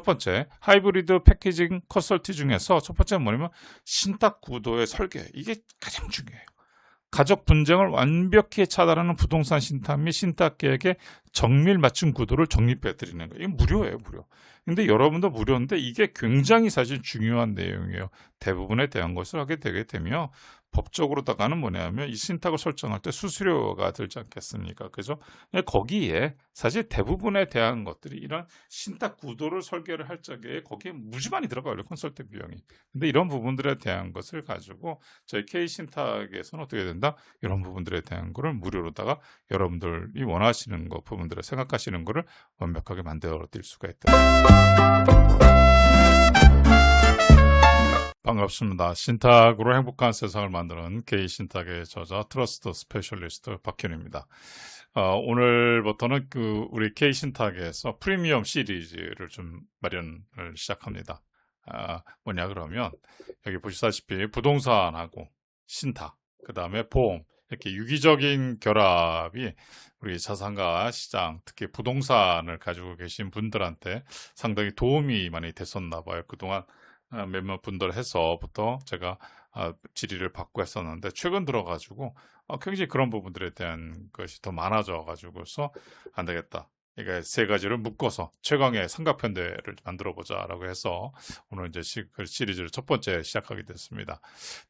첫 번째, 하이브리드 패키징 컨설팅 중에서 첫 번째는 뭐냐면 신탁 구도의 설계. 이게 가장 중요해요. 가족 분쟁을 완벽히 차단하는 부동산 신탁 및 신탁 계획의 정밀 맞춤 구도를 정립해 드리는 거예요. 이건 무료예요, 무료. 근데 여러분도 무료인데 이게 굉장히 사실 중요한 내용이에요. 대부분에 대한 것을 하게 되게 되면 법적으로다가는 뭐냐면 이 신탁을 설정할 때 수수료가 들지 않겠습니까? 그래서 거기에 사실 대부분에 대한 것들이 이런 신탁 구도를 설계를 할 적에 거기에 무지 많이 들어가요, 컨설팅 비용이. 근데 이런 부분들에 대한 것을 가지고 저희 K신탁에서는 어떻게 된다? 이런 부분들에 대한 거를 무료로다가 여러분들이 원하시는 거, 부분들을 생각하시는 거를 완벽하게 만들어 드릴 수가 있다. 반갑습니다. 신탁으로 행복한 세상을 만드는 K신탁의 저자 트러스트 스페셜리스트 박현우입니다. 오늘부터는 우리 K신탁에서 프리미엄 시리즈를 좀 마련을 시작합니다. 뭐냐 그러면 여기 보시다시피 부동산하고 신탁, 그 다음에 보험 이렇게 유기적인 결합이 우리 자산가 시장, 특히 부동산을 가지고 계신 분들한테 상당히 도움이 많이 됐었나 봐요. 그동안 몇몇 분들 해서부터 제가 질의를 받고 했었는데 최근 들어가지고 굉장히 그런 부분들에 대한 것이 더 많아져 가지고서 안 되겠다. 그러니까 세 가지를 묶어서 최강의 삼각편대를 만들어 보자라고 해서 오늘 이제 그 시리즈를 첫 번째 시작하게 됐습니다.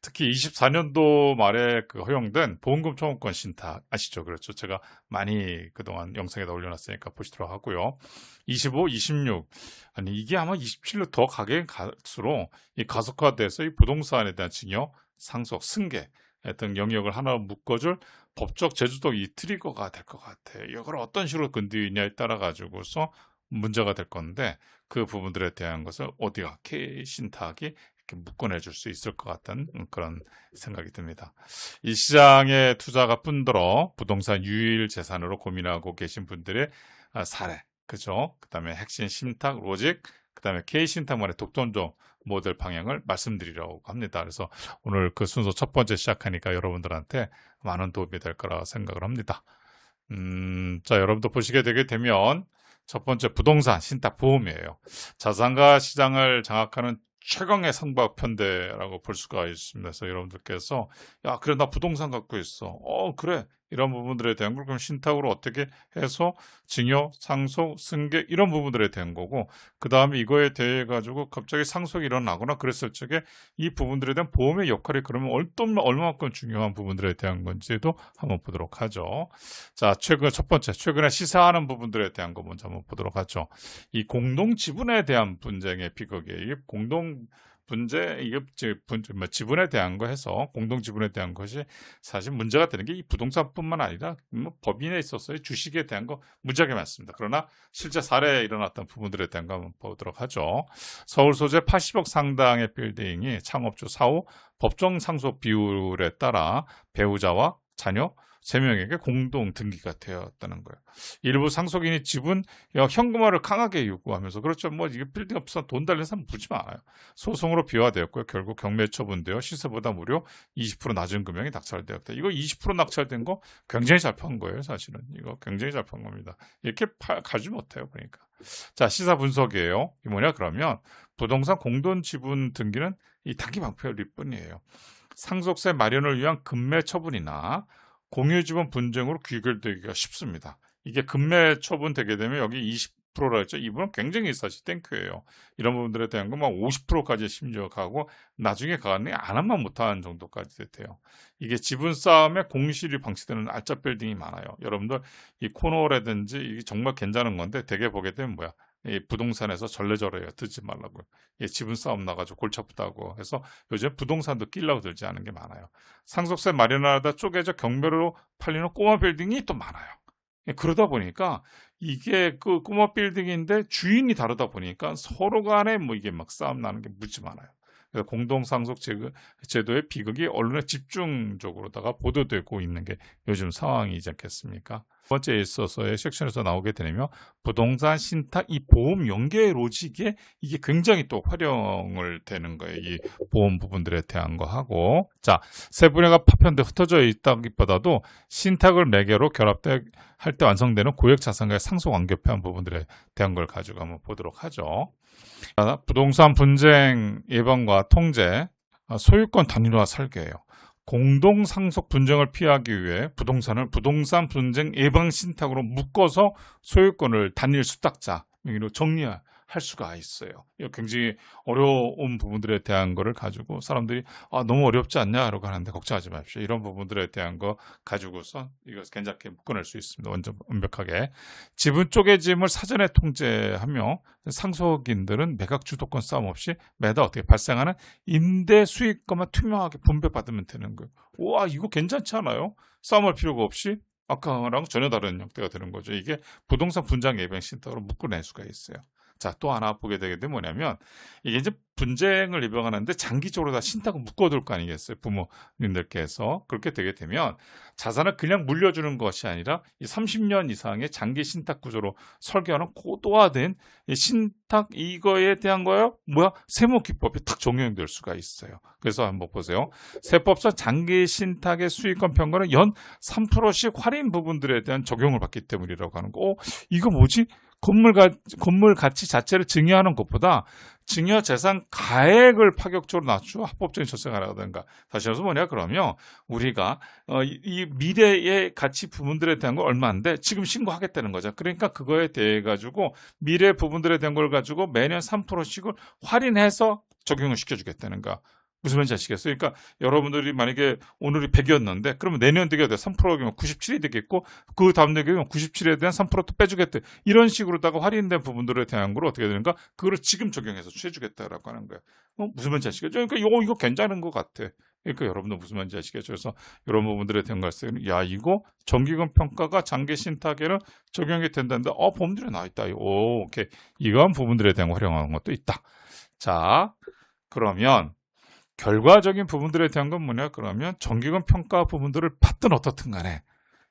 특히 24년도 말에 허용된 보험금 청구권 신탁 아시죠? 그렇죠. 제가 많이 그동안 영상에다 올려놨으니까 보시도록 하고요. 25, 26 아니 이게 아마 27로 더 가게 갈수록 이 가속화돼서 이 부동산에 대한 증여, 상속, 승계 등 영역을 하나 묶어줄 법적 제주도 이 트리거가 될 것 같아요. 이걸 어떤 식으로 건드리냐에 따라 가지고서 문제가 될 건데 그 부분들에 대한 것을 어디가 K신탁이 이렇게 묶어내줄 수 있을 것 같은 그런 생각이 듭니다. 이 시장에 투자가 뿐더러 부동산 유일 재산으로 고민하고 계신 분들의 사례, 그죠? 그 다음에 핵심 신탁, 로직, 그 다음에 K신탁만의 독점적 모델 방향을 말씀드리려고 합니다. 그래서 오늘 그 순서 첫 번째 시작하니까 여러분들한테 많은 도움이 될 거라 생각을 합니다. 자, 여러분도 보시게 되게 되면 첫 번째 부동산 신탁 보험이에요. 자산가 시장을 장악하는 최강의 삼각편대라고 볼 수가 있습니다. 그래서 여러분들께서 야, 그래 나 부동산 갖고 있어. 그래. 이런 부분들에 대한 걸 그럼 신탁으로 어떻게 해서 증여, 상속, 승계 이런 부분들에 대한 거고 그 다음에 이거에 대해 가지고 갑자기 상속이 일어나거나 그랬을 적에 이 부분들에 대한 보험의 역할이 그러면 얼마만큼 중요한 부분들에 대한 건지도 한번 보도록 하죠. 자, 첫 번째 최근에 시사하는 부분들에 대한 거 먼저 한번 보도록 하죠. 이 공동 지분에 대한 분쟁의 비극이에요. 이게 공동 분재, 이게 지분에 대한 거 해서 공동 지분에 대한 것이 사실 문제가 되는 게 이 부동산뿐만 아니라 법인에 있어서의 주식에 대한 거 무지하게 많습니다. 그러나 실제 사례에 일어났던 부분들에 대한 거 한번 보도록 하죠. 서울 소재 80억 상당의 빌딩이 창업주 사후 법정 상속 비율에 따라 배우자와 자녀 3명에게 공동 등기가 되었다는 거예요. 일부 상속인이 지분 현금화를 강하게 요구하면서 그렇죠. 뭐 이게 빌딩 없어 돈 달래는 사람 보지 마요. 소송으로 비화되었고요. 결국 경매 처분되어 시세보다 무려 20% 낮은 금액이 낙찰되었다. 이거 20% 낙찰된 거 굉장히 잘 판 거예요. 사실은 이거 굉장히 잘 판 겁니다. 이렇게 가지 못해요. 그러니까. 자, 시사 분석이에요. 이 뭐냐 그러면 부동산 공동 지분 등기는 이 단기 방편일 뿐이에요. 상속세 마련을 위한 금매 처분이나 공유지분 분쟁으로 귀결되기가 쉽습니다. 이게 금매 처분되게 되면 여기 20%라 했죠. 이분은 굉장히 사실 땡큐예요. 이런 부분들에 대한 거 막 50%까지 심지어 가고 나중에 가는 안 하면 못하는 정도까지 돼요. 이게 지분 싸움에 공실이 방치되는 알짜 빌딩이 많아요. 여러분들 이 코너라든지 이게 정말 괜찮은 건데 되게 보게 되면 뭐야? 이 부동산에서 전래저래요. 듣지 말라고요. 지분 싸움 나가지고 골치 아프다고 해서 요즘 부동산도 끼려고 들지 않은 게 많아요. 상속세 마련하다 쪼개져 경매로 팔리는 꼬마 빌딩이 또 많아요. 그러다 보니까 이게 그 꼬마 빌딩인데 주인이 다르다 보니까 서로 간에 뭐 이게 막 싸움 나는 게 무지 많아요. 그래서 공동상속 제도의 비극이 언론에 집중적으로다가 보도되고 있는 게 요즘 상황이지 않겠습니까? 두 번째에 있어서의 섹션에서 나오게 되면 부동산 신탁 이 보험 연계 로직에 이게 굉장히 또 활용을 되는 거예요. 이 보험 부분들에 대한 거 하고. 자, 세 분야가 파편돼 흩어져 있다기보다도 신탁을 매개로 결합돼 할 때 완성되는 고액 자산가의 상속 완결한 부분들에 대한 걸 가지고 한번 보도록 하죠. 자, 부동산 분쟁 예방과 통제, 소유권 단일화 설계예요. 공동 상속 분쟁을 피하기 위해 부동산을 부동산 분쟁 예방 신탁으로 묶어서 소유권을 단일 수탁자 명의로 정리할 수가 있어요. 이거 굉장히 어려운 부분들에 대한 거를 가지고 사람들이 너무 어렵지 않냐 라고 하는데 걱정하지 마십시오. 이런 부분들에 대한 거 가지고서 이거 괜찮게 묶어낼 수 있습니다. 완벽하게. 지분 쪼개짐을 사전에 통제하며 상속인들은 매각 주도권 싸움 없이 매달 어떻게 발생하는 임대 수익금만 투명하게 분배받으면 되는 거예요. 와, 이거 괜찮지 않아요? 싸움할 필요가 없이 아까랑 전혀 다른 형태가 되는 거죠. 이게 부동산 분쟁 예방 신탁으로 묶어낼 수가 있어요. 자, 또 하나 보게 되게 되면 뭐냐면 이게 이제 분쟁을 예방하는데 장기적으로 다 신탁을 묶어둘 거 아니겠어요? 부모님들께서. 그렇게 되게 되면 자산을 그냥 물려주는 것이 아니라 이 30년 이상의 장기 신탁 구조로 설계하는 고도화된 이 신탁 이거에 대한 거요. 세무 기법이 딱 적용될 수가 있어요. 그래서 한번 보세요. 세법상 장기 신탁의 수익권 평가는 연 3%씩 할인 부분들에 대한 적용을 받기 때문이라고 하는 거. 이거 뭐지? 건물 가치 자체를 증여하는 것보다 증여 재산 가액을 파격적으로 낮추어 합법적인 절차를 하라든가. 다시 말해서 뭐냐 그러면 우리가 이 미래의 가치 부분들에 대한 거 얼마인데 지금 신고하겠다는 거죠. 그러니까 그거에 대해 가지고 미래 부분들에 대한 걸 가지고 매년 3%씩을 할인해서 적용을 시켜주겠다는 거. 무슨 말인지 아시겠어요? 그러니까 여러분들이 만약에 오늘이 100이었는데 그러면 내년 되게 3%면 97이 되겠고 그 다음 되면 97에 대한 3%또 빼주겠대. 이런 식으로다가 할인된 부분들에 대한 걸 어떻게 되는가? 그거를 지금 적용해서 취해주겠다라고 하는 거예요. 무슨 말인지 아시겠죠? 그러니까 이거 괜찮은 것 같아. 그러니까 여러분도 무슨 말인지 아시겠죠? 그래서 이런 부분들에 대한 것을 이거 정기금 평가가 장기 신탁에는 적용이 된다는데 보험들에 나와 있다. 오케이. 이런 부분들에 대한 활용하는 것도 있다. 자, 그러면 결과적인 부분들에 대한 건 뭐냐 그러면 정기금 평가 부분들을 받든 어떻든 간에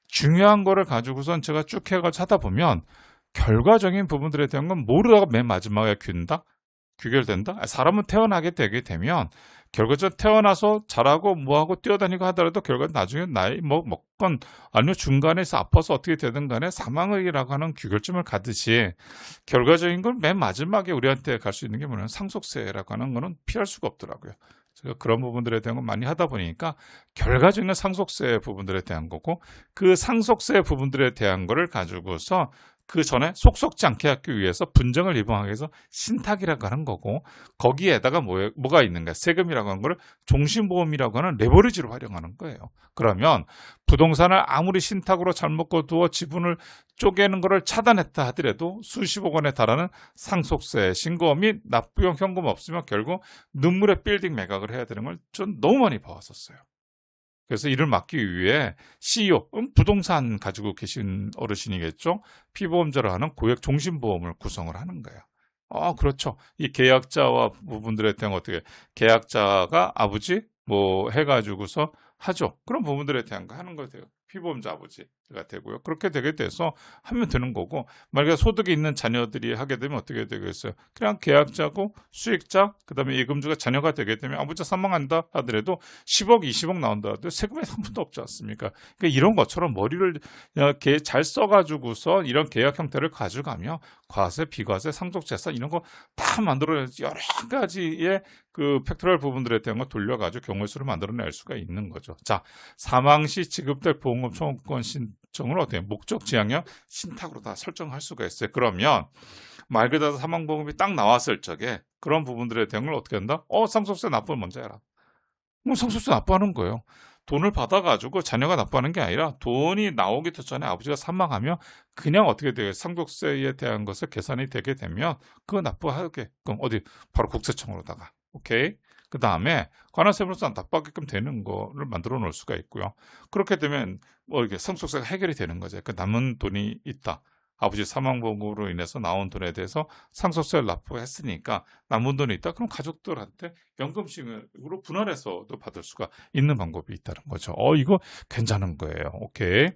중요한 거를 가지고선 제가 쭉 해가지고 하다 보면 결과적인 부분들에 대한 건 모르다가 맨 마지막에 귀결된다? 사람은 태어나게 되게 되면 결과적으로 태어나서 잘하고 뭐하고 뛰어다니고 하더라도 결과는 나중에 나이 먹건 아니면 중간에서 아파서 어떻게 되든 간에 사망이라고 하는 귀결점을 가듯이 결과적인 건 맨 마지막에 우리한테 갈 수 있는 게 뭐냐면 상속세라고 하는 거는 피할 수가 없더라고요. 제가 그런 부분들에 대한 걸 많이 하다 보니까 결과적인 상속세 부분들에 대한 거고 그 상속세 부분들에 대한 거를 가지고서 그 전에 속속지 않게 하기 위해서 분쟁을 예방하기 위해서 신탁이라고 하는 거고 거기에다가 뭐가 있는가 세금이라고 하는 거를 종신보험이라고 하는 레버리지를 활용하는 거예요. 그러면 부동산을 아무리 신탁으로 잘못 거두어 지분을 쪼개는 것을 차단했다 하더라도 수십억 원에 달하는 상속세, 신고 및 납부용 현금 없으면 결국 눈물의 빌딩 매각을 해야 되는 걸 전 너무 많이 봐왔었어요. 그래서 이를 막기 위해 CEO, 부동산 가지고 계신 어르신이겠죠. 피보험자를 하는 고액 종신보험을 구성을 하는 거예요. 그렇죠. 이 계약자와 부분들에 대한 어떻게 계약자가 아버지 해가지고서 하죠. 그런 부분들에 대한 거 하는 거예요. 피보험자 아버지가 되고요. 그렇게 되게 돼서 하면 되는 거고 만약에 소득이 있는 자녀들이 하게 되면 어떻게 되겠어요? 그냥 계약자고 수익자 그다음에 예금주가 자녀가 되게 되면 아버지가 사망한다 하더라도 10억, 20억 나온다 하더라도 세금이 한 푼도 없지 않습니까? 그러니까 이런 것처럼 머리를 이렇게 잘 써가지고서 이런 계약 형태를 가져가면 과세, 비과세, 상속재산 이런 거 다 만들어내지 여러 가지의 그 팩토리얼 부분들에 대한 거 돌려가지고 경우수를 만들어낼 수가 있는 거죠. 자, 사망 시 지급될 보험금 청구권 신청을 어떻게 목적 지향형 신탁으로 다 설정할 수가 있어요. 그러면 말 그대로 사망보험이 딱 나왔을 적에 그런 부분들에 대한 걸 어떻게 한다? 상속세 납부를 먼저 해라. 상속세 납부하는 거예요. 돈을 받아가지고 자녀가 납부하는 게 아니라 돈이 나오기 전에 아버지가 사망하면 그냥 어떻게 돼요? 상속세에 대한 것을 계산이 되게 되면 그거 납부하게끔 어디 바로 국세청으로다가 오케이. 그 다음에 관할세무로서 납부하게끔 되는 거를 만들어 놓을 수가 있고요. 그렇게 되면 이게 상속세가 해결이 되는 거죠. 그 남은 돈이 있다. 아버지 사망보험으로 인해서 나온 돈에 대해서 상속세를 납부했으니까 남은 돈이 있다. 그럼 가족들한테 연금식으로 분할해서도 받을 수가 있는 방법이 있다는 거죠. 이거 괜찮은 거예요. 오케이.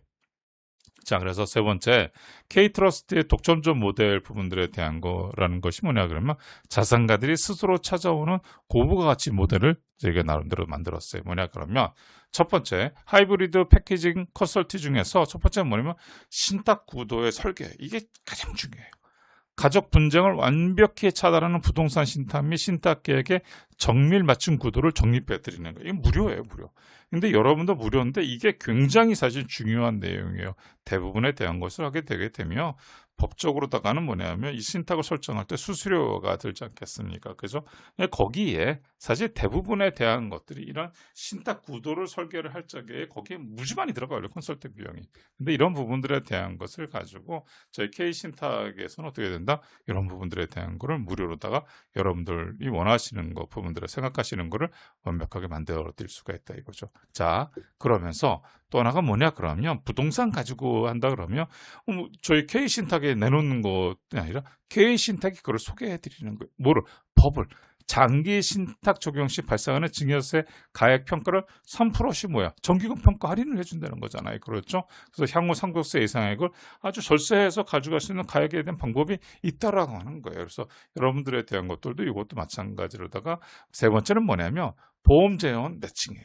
자, 그래서 세 번째, K트러스트의 독점적 모델 부분들에 대한 거라는 것이 뭐냐 그러면 자산가들이 스스로 찾아오는 고부가 가치 모델을 저희가 나름대로 만들었어요. 뭐냐 그러면 첫 번째, 하이브리드 패키징 컨설팅 중에서 첫 번째는 뭐냐면 신탁 구도의 설계. 이게 가장 중요해요. 가족 분쟁을 완벽히 차단하는 부동산 신탁 및 신탁 계획의 정밀 맞춤 구도를 정립해 드리는 거예요. 이게 무료예요, 무료. 근데 여러분도 무료인데 이게 굉장히 사실 중요한 내용이에요. 대부분에 대한 것을 하게 되게 되면 법적으로다가는 뭐냐면 이 신탁을 설정할 때 수수료가 들지 않겠습니까? 그래서 거기에 사실 대부분에 대한 것들이 이런 신탁 구도를 설계를 할 적에 거기에 무지 많이 들어가요, 컨설팅 비용이. 근데 이런 부분들에 대한 것을 가지고 저희 K신탁에서는 어떻게 된다? 이런 부분들에 대한 거를 무료로다가 여러분들이 원하시는 거 부분들을 생각하시는 거를 완벽하게 만들어 드릴 수가 있다 이거죠. 자, 그러면서 또 하나가 뭐냐 그러면 부동산 가지고 한다 그러면 저희 K신탁에 내놓는 것이 아니라 K신탁이 그걸 소개해 드리는 거예요. 뭐를? 법을. 장기 신탁 적용 시 발생하는 증여세 가액 평가를 3%씩 정기금 평가 할인을 해준다는 거잖아요. 그렇죠? 그래서 향후 상속세 예상액을 아주 절세해서 가져갈 수 있는 가액에 대한 방법이 있다라고 하는 거예요. 그래서 여러분들에 대한 것들도 이것도 마찬가지로다가 세 번째는 뭐냐면 보험 재원 매칭이에요.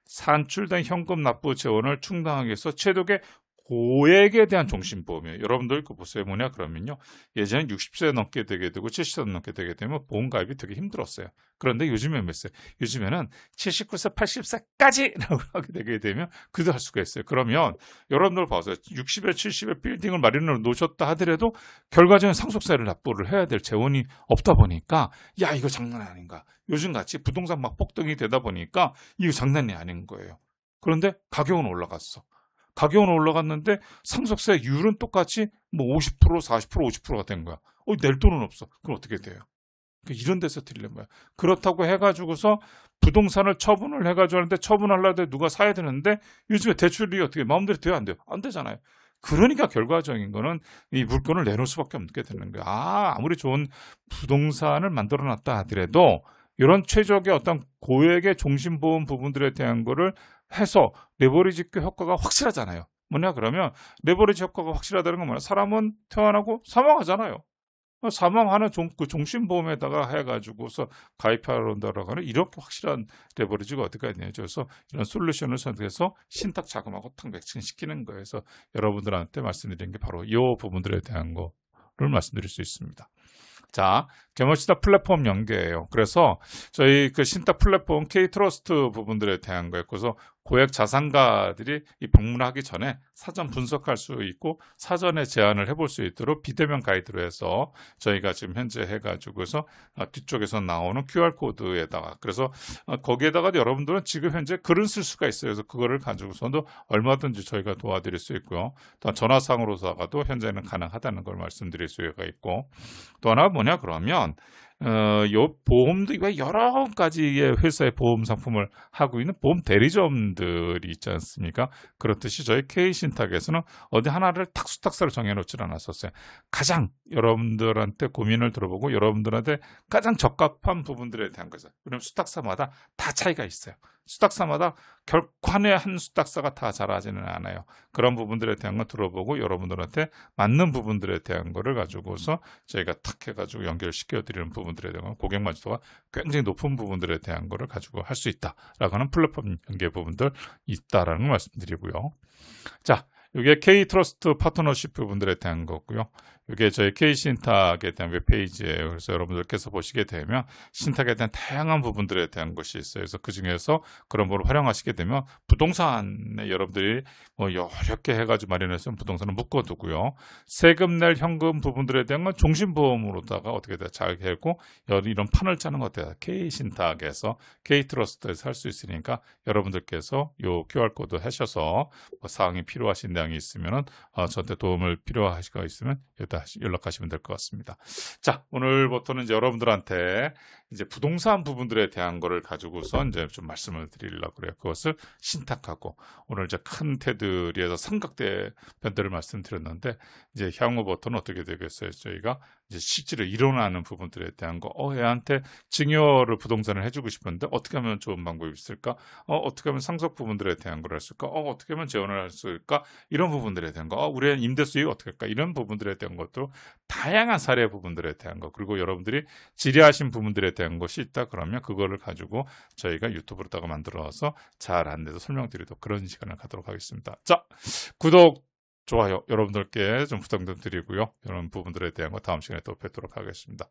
산출된 현금 납부 재원을 충당하기 위해서 최대의 고액에 대한 종신보험이에요. 여러분들 그 보세요. 뭐냐 그러면요. 예전엔 60세 넘게 되게 되고 70세 넘게 되게 되면 보험 가입이 되게 힘들었어요. 그런데 요즘엔 몇 세? 요즘에는 79세, 80세까지라고 하게 되게 되면 그도 할 수가 있어요. 그러면 여러분들 봐서 60에 70에 빌딩을 마련해 놓으셨다 하더라도 결과적인 상속세를 납부를 해야 될 재원이 없다 보니까 야 이거 장난 아닌가. 요즘 같이 부동산 막 폭등이 되다 보니까 이거 장난이 아닌 거예요. 그런데 가격은 올라갔어. 가격은 올라갔는데 상속세율은 똑같이 뭐 50%, 40%, 50%가 된 거야. 낼 돈은 없어. 그럼 어떻게 돼요? 이런 데서 딜레마야. 그렇다고 해가지고서 부동산을 처분을 해가지고 하는데 처분하려고 누가 사야 되는데 요즘에 대출이 어떻게 마음대로 돼요? 안 돼요? 안 되잖아요. 그러니까 결과적인 거는 이 물건을 내놓을 수밖에 없게 되는 거야. 아무리 좋은 부동산을 만들어 놨다 하더라도 이런 최적의 어떤 고액의 종신보험 부분들에 대한 거를 해서 레버리지 효과가 확실하잖아요. 뭐냐 그러면 레버리지 효과가 확실하다는 건 뭐냐? 사람은 태어나고 사망하잖아요. 사망하는 그 종신보험에다가 해가지고서 가입하러 온다라고 하는 이렇게 확실한 레버리지가 어디가 있냐죠. 그래서 이런 솔루션을 선택해서 신탁 자금하고 탁 매칭시키는 거예요. 그래서 여러분들한테 말씀드린 게 바로 이 부분들에 대한 거를 말씀드릴 수 있습니다. 자, 개머신탁 플랫폼 연계예요. 그래서 저희 그 신탁 플랫폼 K트러스트 부분들에 대한 거에 그래서 고액 자산가들이 이 방문하기 전에 사전 분석할 수 있고 사전에 제안을 해볼 수 있도록 비대면 가이드로 해서 저희가 지금 현재 해가지고서 뒤쪽에서 나오는 QR코드에다가 그래서 거기에다가 여러분들은 지금 현재 글을 쓸 수가 있어요. 그래서 그거를 가지고서도 얼마든지 저희가 도와드릴 수 있고요. 또 전화상으로다가도 현재는 가능하다는 걸 말씀드릴 수가 있고 또 하나 뭐냐 그러면 요 보험도 왜 여러 가지의 회사의 보험 상품을 하고 있는 보험 대리점들이 있지 않습니까? 그렇듯이 저희 K신탁에서는 어디 하나를 탁수탁사를 정해놓질 않았었어요. 가장 여러분들한테 고민을 들어보고 여러분들한테 가장 적합한 부분들에 대한 거죠. 왜냐하면 수탁사마다 다 차이가 있어요. 수탁사마다 결판의 한 수탁사가 다 잘하지는 않아요. 그런 부분들에 대한 거 들어보고 여러분들한테 맞는 부분들에 대한 거를 가지고서 저희가 탁 해가지고 연결시켜 드리는 부분들에 대한 고객 만족도가 굉장히 높은 부분들에 대한 거를 가지고 할 수 있다라고 하는 플랫폼 연계 부분들 있다라는 걸 말씀드리고요. 자, 이게 K트러스트 파트너십 부분들에 대한 거고요. 이게 저희 K신탁에 대한 웹페이지예요. 그래서 여러분들께서 보시게 되면 신탁에 대한 다양한 부분들에 대한 것이 있어요. 그래서 그 중에서 그런 걸 활용하시게 되면 부동산에 여러분들이 뭐 여러 개 해가지고 마련해서 부동산을 묶어두고요. 세금 낼 현금 부분들에 대한 건 종신보험으로다가 어떻게 잘 하고 이런 판을 짜는 것 같아요. K신탁에서 K트러스트에서 할 수 있으니까 여러분들께서 요 QR코드 하셔서 뭐 사항이 필요하신 내용이 있으면은 저한테 도움을 필요하시가 있으면 여기다 연락하시면 될 것 같습니다. 자, 오늘부터는 이제 여러분들한테 이제 부동산 부분들에 대한 거를 가지고서 이제 좀 말씀을 드리려고 그래요. 그것을 신탁하고 오늘 이제 큰 테두리에서 삼각대변들을 말씀드렸는데 이제 향후부터는 어떻게 되겠어요? 저희가 이제 실제로 일어나는 부분들에 대한 거, 애한테 증여를 부동산을 해주고 싶은데 어떻게 하면 좋은 방법이 있을까? 어떻게 하면 상속 부분들에 대한 걸 할 수 있을까? 어떻게 하면 재원을 할 수 있을까? 이런 부분들에 대한 거, 우리 애는 임대 수익 어떻게 할까? 이런 부분들에 대한 것도 다양한 사례 부분들에 대한 거, 그리고 여러분들이 질의하신 부분들에 대한 것이 있다 그러면 그거를 가지고 저희가 유튜브로다가 만들어서 잘 안내도 설명드리도록 그런 시간을 갖도록 하겠습니다. 자, 구독, 좋아요 여러분들께 좀 부탁 좀 드리고요. 이런 부분들에 대한 거 다음 시간에 또 뵙도록 하겠습니다.